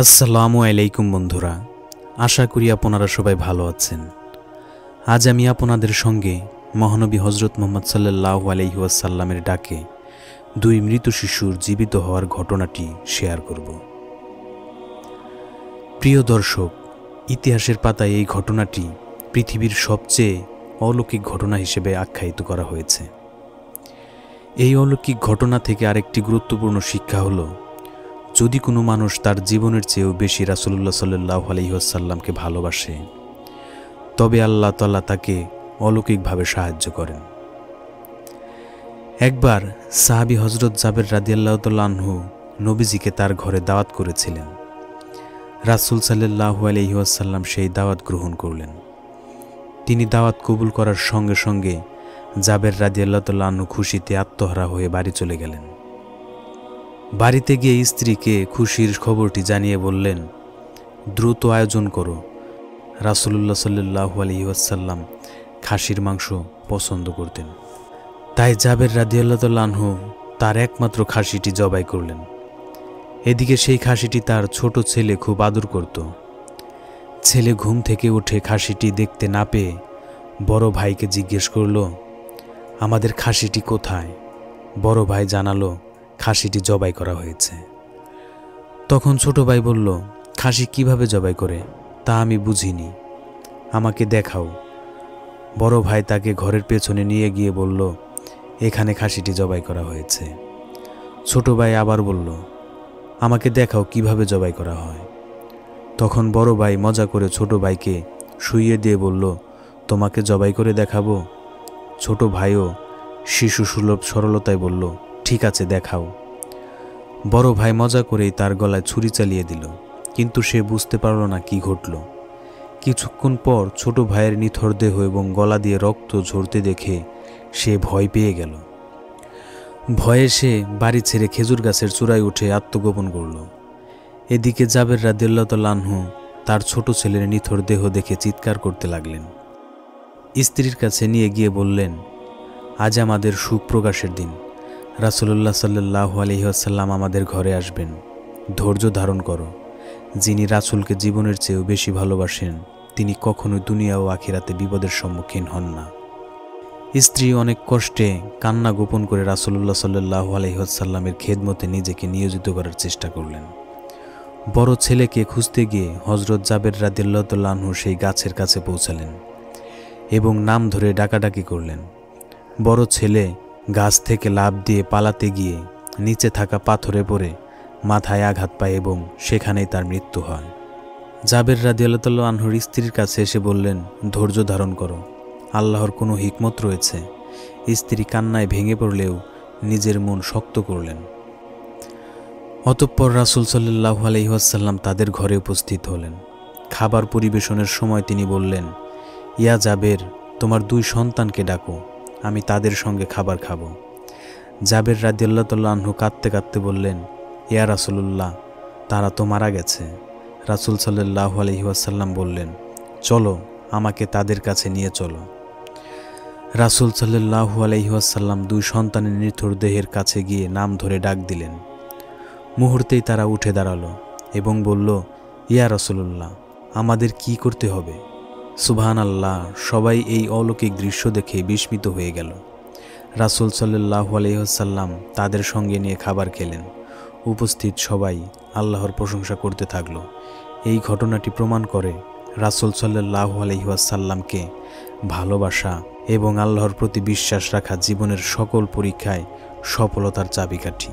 আসসালামু আলাইকুম বন্ধুরা, আশা করি আপনারা সবাই ভালো আছেন। আজ আমি আপনাদের সঙ্গে মহানবী হজরত মুহাম্মদ সাল্লাল্লাহু আলাইহি ওয়াসাল্লামের ডাকে দুই মৃত শিশুর জীবিত হওয়ার ঘটনাটি শেয়ার করব। প্রিয় দর্শক, ইতিহাসের পাতায় এই ঘটনাটি পৃথিবীর সবচেয়ে অলৌকিক ঘটনা হিসেবে আখ্যায়িত করা হয়েছে। এই অলৌকিক ঘটনা থেকে আরেকটি গুরুত্বপূর্ণ শিক্ষা হলো, যদি কোনো মানুষ তার জীবনের চেয়েও বেশি রাসূলুল্লাহ সাল্লাল্লাহু আলাইহি ওয়াসাল্লামকে ভালোবাসে, তবে আল্লাহ তাআলা তাকে অলৌকিকভাবে সাহায্য করেন। একবার সাহাবী হযরত জাবের রাদিয়াল্লাহু তাআলা আনহু নবীজিকে তার ঘরে দাওয়াত করেছিলেন। রাসূল সাল্লাল্লাহু আলাইহি ওয়াসাল্লাম সেই দাওয়াত গ্রহণ করলেন। তিনি দাওয়াত কবুল করার সঙ্গে সঙ্গে জাবের রাদিয়াল্লাহু তাআলা আনহু খুশিতে আত্মহারা হয়ে বাড়ি চলে গেলেন। বাড়িতে গিয়ে স্ত্রীকে খুশির খবরটি জানিয়ে বললেন, দ্রুত আয়োজন করো। রাসূলুল্লাহ সাল্লাল্লাহু আলাইহি ওয়াসাল্লাম খাসির মাংস পছন্দ করতেন, তাই জাবের রাদিয়াল্লাহু তাআলা আনহু তার একমাত্র খাসিটি জবাই করলেন। এদিকে সেই খাসিটি তার ছোট ছেলে খুব আদর করত। ছেলে ঘুম থেকে উঠে খাসিটি দেখতে না পেয়ে বড় ভাইকে জিজ্ঞেস করল, আমাদের খাসিটি কোথায়? বড় ভাই জানালো, খাসিটি জবাই করা হয়েছে। তখন ছোট ভাই বলল, খাসি কিভাবে জবাই করে তা আমি বুঝিনি, আমাকে দেখাও। বড় ভাই তাকে ঘরের পেছনে নিয়ে গিয়ে বলল, এখানে খাসিটি জবাই করা হয়েছে। ছোট ভাই আবার বলল, আমাকে দেখাও কিভাবে জবাই করা হয়। তখন বড় ভাই মজা করে ছোট ভাইকে শুইয়ে দিয়ে বলল, তোমাকে জবাই করে দেখাবো। ছোট ভাইও শিশু সুলভ সরলতায় বলল, ঠিক আছে, দেখাও। বড় ভাই মজা করেই তার গলায় ছুরি চালিয়ে দিল, কিন্তু সে বুঝতে পারল না কি ঘটল। কিছুক্ষণ পর ছোট ভাইয়ের নিথর দেহ এবং গলা দিয়ে রক্ত ঝরতে দেখে সে ভয় পেয়ে গেল। ভয়ে সে বাড়ি ছেড়ে খেজুর গাছের চূড়ায় উঠে আত্মগোপন করল। এদিকে জাবের রাদিয়াল্লাহু তাআলা আনহু তার ছোট ছেলের নিথর দেহ দেখে চিৎকার করতে লাগলেন। স্ত্রীর কাছে নিয়ে গিয়ে বললেন, আজ আমাদের সুখ প্রকাশের দিন। রাসূলুল্লাহ সাল্লাল্লাহু আলাইহি ওয়াসাল্লাম আমাদের ঘরে আসবেন, ধৈর্য ধারণ করো। যিনি রাসূলকে জীবনের চেয়েও বেশি ভালোবাসেন, তিনি কখনোই দুনিয়া ও আখিরাতে বিপদের সম্মুখীন হন না। স্ত্রী অনেক কষ্টে কান্না গোপন করে রাসূলুল্লাহ সাল্লাল্লাহু আলাইহি ওয়াসাল্লামের খেদমতে নিজেকে নিয়োজিত করার চেষ্টা করলেন। বড় ছেলেকে খুঁজতে গিয়ে হযরত জাবের রাদিয়াল্লাহু তাআলা আনহু সেই গাছের কাছে পৌঁছালেন এবং নাম ধরে ডাকাডাকি করলেন। বড় ছেলে গাছ থেকে লাফ দিয়ে পালাতে গিয়ে নিচে থাকা পাথরে পড়ে মাথায় আঘাত পায় এবং সেখানেই তার মৃত্যু হয়। জাবের রাদিয়াল্লাহু তাআলা আনহুর স্ত্রীর কাছে এসে বললেন, ধৈর্য ধারণ করো, আল্লাহর কোনো হিকমত রয়েছে। স্ত্রী কান্নায় ভেঙে পড়লেও নিজের মন শক্ত করলেন। অতঃপর রাসূল সাল্লাল্লাহু আলাইহি ওয়াসাল্লাম তাদের ঘরে উপস্থিত হলেন। খাবার পরিবেশনের সময় তিনি বললেন, ইয়া জাবের, তোমার দুই সন্তানকে ডাকো, আমি তাদের সঙ্গে খাবার খাবো। জাবের রাদিয়াল্লাহু তাআলা আনহু কাঁদতে কাঁদতে বললেন, ইয়া রাসূলুল্লাহ, তারা তো মারা গেছে। রাসূল সাল্লাল্লাহু আলাইহি ওয়াসাল্লাম বললেন, চলো, আমাকে তাদের কাছে নিয়ে চলো। রাসূল সাল্লাল্লাহু আলাইহি ওয়াসাল্লাম দুই সন্তানের নিথর দেহের কাছে গিয়ে নাম ধরে ডাক দিলেন। মুহূর্তেই তারা উঠে দাঁড়ালো এবং বলল, ইয়া রাসূলুল্লাহ, আমাদের কি করতে হবে? সুবহানাল্লাহ, সবাই এই অলৌকিক দৃশ্য দেখে বিস্মিত হয়ে গেল। রাসূল সাল্লাল্লাহু আলাইহি ওয়াসাল্লাম তাদের সঙ্গে নিয়ে খাবার খেলেন। উপস্থিত সবাই আল্লাহর প্রশংসা করতে থাকলো। এই ঘটনাটি প্রমাণ করে রাসূল সাল্লাল্লাহু আলাইহি ওয়াসাল্লামকে ভালোবাসা এবং আল্লাহর প্রতি বিশ্বাস রাখা জীবনের সকল পরীক্ষায় সফলতার চাবিকাঠি।